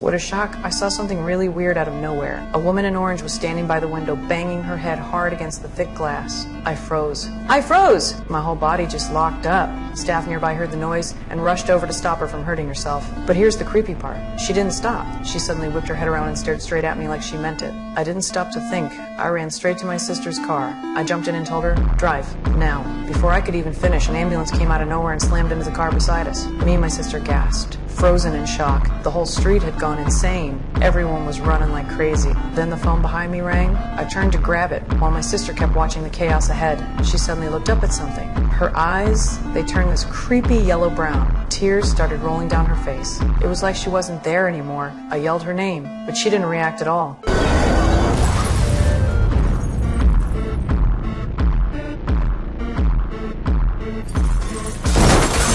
What a shock. I saw something really weird out of nowhere. A woman in orange was standing by the window, banging her head hard against the thick glass. I froze. I froze! My whole body just locked up. Staff nearby heard the noise and rushed over to stop her from hurting herself. But here's the creepy part. She didn't stop. She suddenly whipped her head around and stared straight at me like she meant it. I didn't stop to think. I ran straight to my sister's car. I jumped in and told her, drive, now. Before I could even finish, an ambulance came out of nowhere and slammed into the car beside us. Me and my sister gasped, frozen in shock. The whole street had gone insane. Everyone was running like crazy. Then the phone behind me rang. I turned to grab it while my sister kept watching the chaos ahead. She suddenly looked up at something. Her eyes, they turned this creepy yellow-brown. Tears started rolling down her face. It was like she wasn't there anymore. I yelled her name, but she didn't react at all.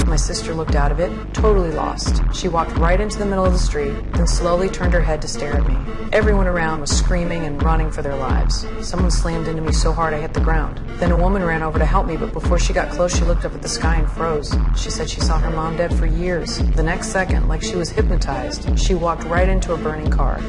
My sister looked out of it, totally lost. She walked right into the middle of the street, then slowly turned her head to stare at me. Everyone around was screaming and running for their lives. Someone slammed into me so hard I hit the ground. Then a woman ran over to help me, but before she got close, she looked up at the sky and froze. She said she saw her mom dead for years. The next second, like she was hypnotized, she walked right into a burning car.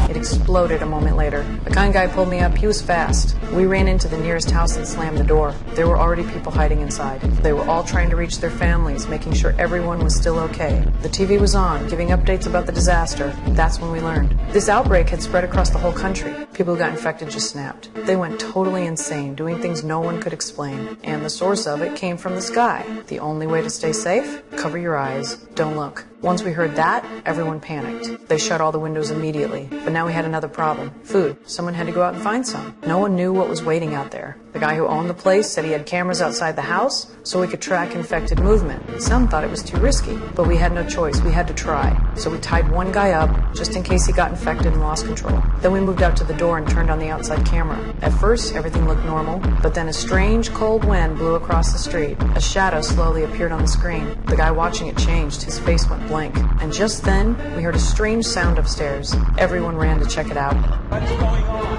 It exploded a moment later. The kind guy pulled me up. He was fast. We ran into the nearest house and slammed the door. There were already people hiding inside. They were all trying to reach their families, making sure everyone was still okay. The TV was on, giving updates about the disaster. That's when we learned. This outbreak had spread across the whole country. People who got infected just snapped. They went totally insane, doing things no one could explain. And the source of it came from the sky. The only way to stay safe? Cover your eyes. Don't look. Once we heard that, everyone panicked. They shut all the windows immediately. But now we had another problem. Food. Someone had to go out and find some. No one knew what was waiting out there. The guy who owned the place said he had cameras outside the house so we could track infected movement. Some thought it was too risky, but we had no choice. We had to try. So we tied one guy up just in case he got infected and lost control. Then we moved out to the door and turned on the outside camera. At first, everything looked normal, but then a strange cold wind blew across the street. A shadow slowly appeared on the screen. The guy watching it changed. His face went blank. And just then, we heard a strange sound upstairs. Everyone ran to check it out. What's going on?